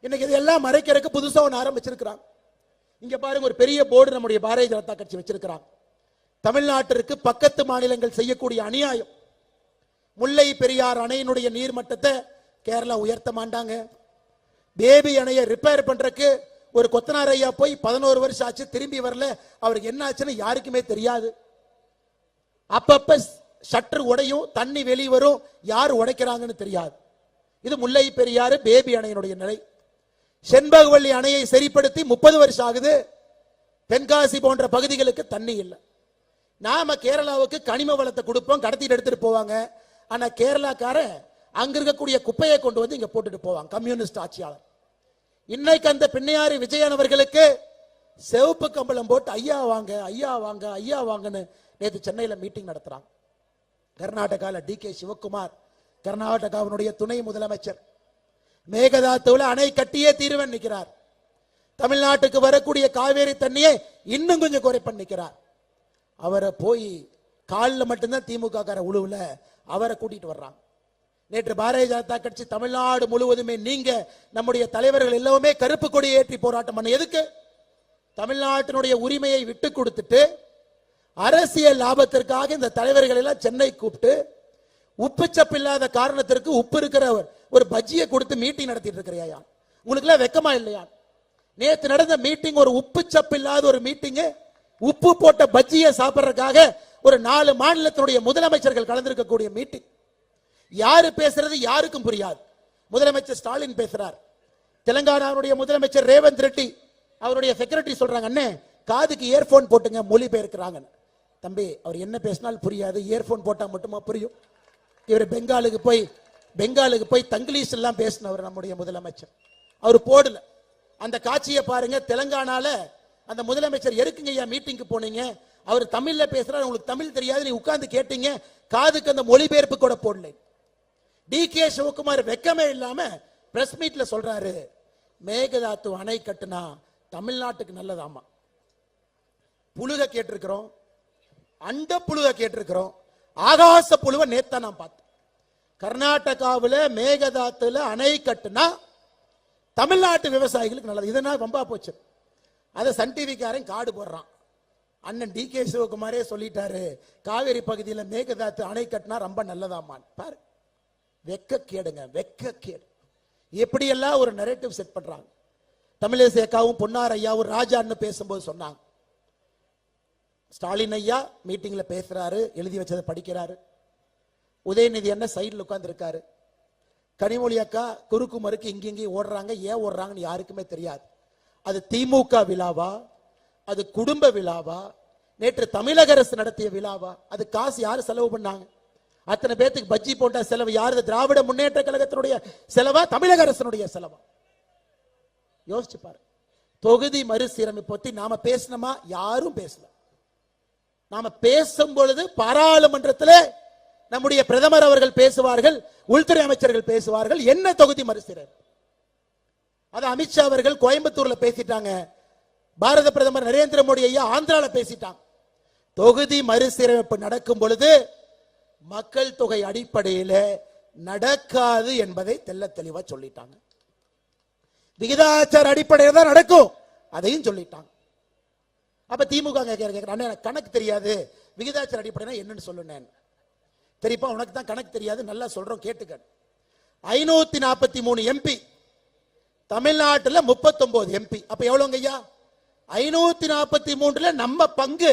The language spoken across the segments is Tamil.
இன்னைக்கு இதெல்லாம் மறைக்கிறதுக்கு புதுசா ஒன்று ஆரம்பிச்சிருக்கிறாங்க. இங்க பாருங்க, ஒரு பெரிய போர்டு நம்முடைய பாரதிய ஜனதா கட்சி வச்சிருக்கிறாங்க. தமிழ்நாட்டிற்கு பக்கத்து மாநிலங்கள் செய்யக்கூடிய அநியாயம். முல்லை பெரியார் அணையினுடைய நீர்மட்டத்தை கேரளா உயர்த்த மாட்டாங்க. பேபி அணையை ரிப்பேர் பண்றதுக்கு ஒரு கொத்தனார் ஐயா போய் 11 வருஷம் ஆச்சு, திரும்பி வரல. அவருக்கு என்ன ஆச்சுன்னு யாருக்குமே தெரியாது. அப்பப்ப ஷட்டர் உடையும், தண்ணி வெளியே வரும், யார் உடைக்கிறாங்கன்னு தெரியாது. இது முல்லை பெரியாறு பேபி அணையினுடைய நிலை. செண்பகவல்லி அணையை சரிப்படுத்தி 30 வருஷம் ஆகுது. தென்காசி போன்ற பகுதிகளுக்கு தண்ணி இல்லை. நாம கேரளாவுக்கு கனிம வளத்தை கொடுப்போம், கடத்திட்டு எடுத்துட்டு போவாங்க. ஆனா கேரளாக்கார அங்க இருக்கக்கூடிய குப்பையை கொண்டு வந்து இங்க போட்டுட்டு போவாங்க, கம்யூனிஸ்ட் ஆட்சியாளர். இன்னைக்கு அந்த பின்னையாரி விஜயன் அவர்களுக்கு செவப்பு கம்பளம் போட்டு ஐயா வாங்க ஐயா வாங்க ஐயா வாங்கன்னு நேற்று சென்னையில மீட்டிங் நடத்துறாங்க. கர்நாடகாவில் டி.கே. சிவகுமார், கர்நாடகாவினுடைய துணை முதலமைச்சர், மேகதாத்துவில் அணை கட்டியே தீர்வன் நிற்கிறார். தமிழ்நாட்டுக்கு வரக்கூடிய காவேரி தண்ணியை இன்னும் கொஞ்சம் குறைப்பன் நிற்கிறார். அவரை போய் காலில் மட்டும்தான் திமுக கார உழுவுல அவரை கூட்டிட்டு வர்றாங்க. நேற்று பாரதிய ஜனதா கட்சி தமிழ்நாடு முழுவதுமே நீங்க நம்முடைய தலைவர்கள் எல்லாமே கருப்பு கொடி ஏற்றி போராட்டம் பண்ண. எதுக்கு? தமிழ்நாட்டினுடைய உரிமையை விட்டு கொடுத்துட்டு அரசியல் லாபத்திற்காக இந்த தலைவர்கள் எல்லாம் சென்னை கூப்பிட்டு உப்பு சப்பு இல்லாத காரணத்திற்கு உப்பு இருக்கிற ஒரு பஜ்ஜியை கொடுத்து மீட்டிங் நடத்திட்டு இருக்கிறையா? உங்களுக்கு எல்லாம் வெக்கமா இல்லையா? நேற்று நடந்த மீட்டிங் ஒரு உப்பு சப்பு இல்லாத ஒரு மீட்டிங். உப்பு போட்ட பஜ்ஜியை சாப்பிட்றதுக்காக ஒரு 4 மாநிலத்தினுடைய முதலமைச்சர்கள் கலந்திருக்கக்கூடிய மீட்டிங். யாரு பேசுறது யாருக்கும் புரியாது. முதலமைச்சர் ஸ்டாலின் பேசுறார். தெலுங்கானாவுடைய முதலமைச்சர் ரேவந்த் ரெட்டி அவருடைய செக்ரட்டரி சொல்றாங்க, அண்ணே காதுக்கு இயர்போன் போட்டுங்க, மொழிபெயர்க்கிறாங்க. தம்பி, அவர் என்ன பேசினாலும் புரியாது, இயர்போன் போட்டா மட்டுமா புரியும்? இவர் பெங்காலுக்கு போய் தங்கிலீஷ் எல்லாம் பேசினவர் நம்முடைய முதலமைச்சர். அவர் போடல. அந்த காட்சியை பாருங்க. தெலுங்கானால அந்த முதலமைச்சர் எதுக்குங்க ஐயா மீட்டிங்கு போனீங்க? அவர் தமிழ்ல பேசுறாரு, உங்களுக்கு தமிழ் தெரியாது, நீ உட்கார்ந்து கேட்டீங்க, காதுக்கு அந்த மொழிபெயர்ப்பு கூட போடல. டி.கே. சிவகுமார் வெக்கமே இல்லாம பிரஸ் மீட்ல சொல்றாரு, மேகதாத்து அணை கட்டுனா தமிழ்நாட்டுக்கு நல்லதாமா. புழுக கேட்டிருக்கிறோம், அண்ட புழுக கேட்டிருக்கிறோம், ஆகாச புழுவை நேத்தா நான் பார்த்தேன். கர்நாடகாவில் மேகதாத்துல அணை கட்டுனா தமிழ்நாட்டு விவசாயிகளுக்கு நல்லது. இதனால் வம்பா போச்சு. அதை சன் டிவிக்காரன் காடு போடுறான். அண்ணன் டி.கே. சிவகுமாரே சொல்லிட்டாரு, காவேரி பகுதியில் மேகதாத்து அணை கட்டினா ரொம்ப நல்லதாமான். பாரு, வெக்க கேடுங்க, வெக்க கேடு. எப்படியெல்லாம் ஒரு நரேட்டிவ் செட் பண்றாங்க. தமிழிசை அக்காவும் பொன்னார் ஐயாவும் ராஜான்னு பேசும்போது சொன்னாங்க, ஸ்டாலின் ஐயா மீட்டிங்ல பேசுறாரு, எழுதி வச்சதை படிக்கிறாரு. உதயநிதி என்ன சைடில் உட்கார்ந்து இருக்காரு. கனிமொழி அக்கா குறுக்கு மறுக்கு இங்கேயும் ஓடுறாங்க. ஏன் ஓடுறாங்கன்னு யாருக்குமே தெரியாது. அது திமுக விழாவா, அது குடும்ப விழாவா, நேற்று தமிழக அரசு நடத்திய விழாவா? அது காசு யாரு செலவு பண்ணாங்க? அத்தனை பேத்துக்கு பஜ்ஜி போட்ட செலவு யாரு? திராவிட முன்னேற்ற கழகத்தினுடைய செலவா, தமிழக அரசனுடைய செலவா? யோசிச்சு பாரு. தொகுதி மறுசீரமைப்பு பத்தி நாம பேசணுமா? யாரும் பேசல. நாம பேசும் பொழுது பாராளுமன்றத்தில் நம்முடைய பிரதமர் அவர்கள் பேசுவார்கள், உள்துறை அமைச்சர்கள் பேசுவார்கள். என்ன தொகுதி மறுசீரமைப்பு? அது அமித்ஷா அவர்கள் கோயம்புத்தூர்ல பேசிட்டாங்க. பாரத பிரதமர் நரேந்திர மோடி ஐயா ஆந்திரால பேசிட்டாங்க. தொகுதி மறுசீரமைப்பு நடக்கும் பொழுது மக்கள் தொகை அடிப்படையில் நடக்காது என்பதை தெல்ல தெளிவா சொல்லிட்டாங்க. விகிதாச்சார அடிப்படையில் தான் நடக்கும், அதையும் சொல்லிட்டாங்க. அப்ப திமுக கணக்கு தெரியாது, விகிதாச்சார அடிப்படையில் என்னன்னு சொல்லுனேன். தெரியுப்பா, உனக்கு தான் கணக்கு தெரியாது, நல்லா சொல்றோம் கேட்டுக்க. 543 எம்பி, தமிழ்நாட்டில் 39 எம்பி. அப்ப எவ்வளவுங்க ஐயா? 543 நம்ம பங்கு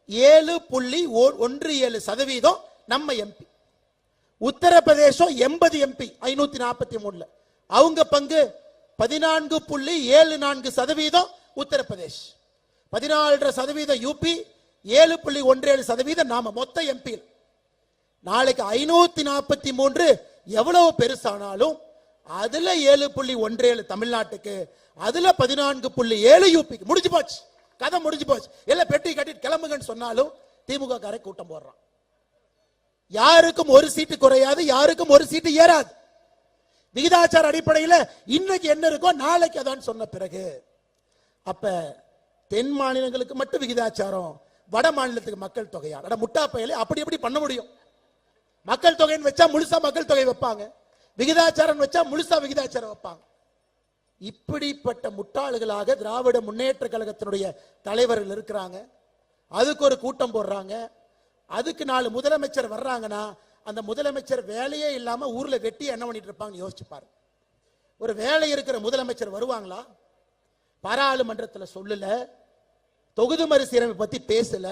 7.17% நம்ம எம்பி. உத்தரப்பிரதேசம் 80 எம்பி 543, அவங்க பங்கு 14.74% உத்தரப்பிரதேஷ், 14% யூபி, 7.17% நாம மொத்த எம்பி. நாளைக்கு 543 எவ்வளவு பெருசானாலும் அதுல 7.17 தமிழ்நாட்டுக்கு, அதுல 14.7 யூபிக்கு. முடிஞ்சு போச்சு, கதை முடிஞ்சு போச்சு. எல்லாம் பெட்டி கட்டிட்டு கிளம்புங்கன்னு சொன்னாலும் திமுக காரை கூட்டம் போடுறான். யாருக்கும் ஒரு சீட்டு குறையாது, யாருக்கும் ஒரு சீட்டு ஏறாது. விகிதாச்சார அடிப்படையில் இன்னைக்கு என்ன இருக்கோ நாளைக்கு அதான் சொன்ன பிறகு, அப்ப தென் மாநிலங்களுக்கு மட்டும் விகிதாச்சாரம், வட மாநிலத்துக்கு மக்கள் தொகையா? முட்டா பையலே அப்படி எப்படி பண்ண முடியும்? மக்கள் தொகைன்னு வச்சா முழுசா மக்கள் தொகை வைப்பாங்க, விகிதாச்சாரம் வச்சா முழுசா விகிதாச்சாரம் வைப்பாங்க. இப்படிப்பட்ட முட்டாள்களாக திராவிட முன்னேற்ற கழகத்தினுடைய தலைவர்கள் இருக்கிறாங்க. அதுக்கு ஒரு கூட்டம் போடுறாங்க. அதுக்கு 4 முதலமைச்சர் வர்றாங்கன்னா அந்த முதலமைச்சர் வேலையே இல்லாம ஊர்ல வெட்டி என்ன பண்ணிட்டு இருப்பாங்க யோசிச்சு பாருங்க. ஒரு வேலை இருக்கிற முதலமைச்சர் வருவாங்களா? பாராளுமன்றத்தில் சொல்லல, தொகுதி மறுசீரமைப்பு பத்தி பேசல,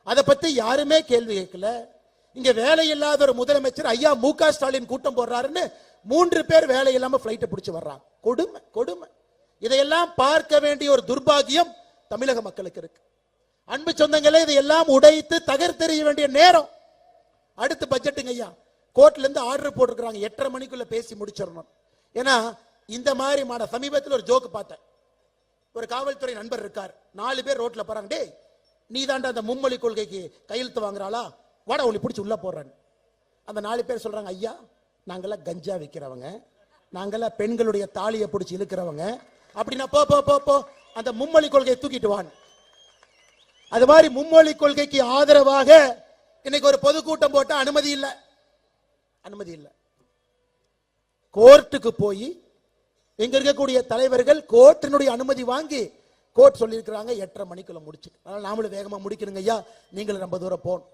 அதை பத்தி யாருமே கேள்வி கேட்கல. இங்க வேலை இல்லாத ஒரு முதலமைச்சர் ஐயா மு.க. ஸ்டாலின் கூட்டம் போடுறாருன்னு 3 பேர் வேலை இல்லாம பிளைட்டை பிடிச்சு வர்றாங்க. கொடுமை கொடுமை. இதையெல்லாம் பார்க்க வேண்டிய ஒரு துர்பாகியம் தமிழக மக்களுக்கு இருக்கு. அன்பு சொந்தங்களே, இதையெல்லாம் உடைத்து தகர்த்தெறிய வேண்டிய நேரம். அடுத்து பட்ஜெட்டுங்க ஐயா, கோர்ட்ல இருந்து ஆர்டர் போட்டிருக்கிறாங்க 8:30 மணிக்குள்ள பேசி முடிச்சிடணும். ஏன்னா இந்த மாதிரி சமீபத்தில் ஒரு ஜோக்கு பார்த்தேன். ஒரு காவல்துறை நண்பர் இருக்கார், 4 பேர் ரோட்ல போறாங்க. டே நீ தாண்டா அந்த மும்மொழி கொள்கைக்கு கையெழுத்து வாங்குறாளா, வாடா உன்னை பிடிச்சி உள்ள போடுறான்னு. அந்த 4 பேர் சொல்றாங்க, ஐயா நாங்கெல்லாம் கஞ்சா விற்கிறவங்க, நாங்கெல்லாம் பெண்களுடைய தாலியை பிடிச்சி இழுக்கிறவங்க, அப்படின்னா போ போ போ போ அந்த மும்மொழி கொள்கையை தூக்கிட்டு வான். அது மாதிரி மும்மொழி கொள்கைக்கு ஆதரவாக இன்னைக்கு ஒரு பொதுக்கூட்டம் போட்ட அனுமதி இல்லை, அனுமதி இல்லை. கோர்ட்டுக்கு போய் எங்க இருக்கக்கூடிய தலைவர்கள் கோர்ட்டினுடைய அனுமதி வாங்கி கோர்ட் சொல்லியிருக்கிறாங்க 8:30 மணிக்குள்ள முடிச்சு. அதனால நாமளும் வேகமா முடிக்கணுங்க ஐயா, நீங்களும் ரொம்ப தூரம் போகணும்.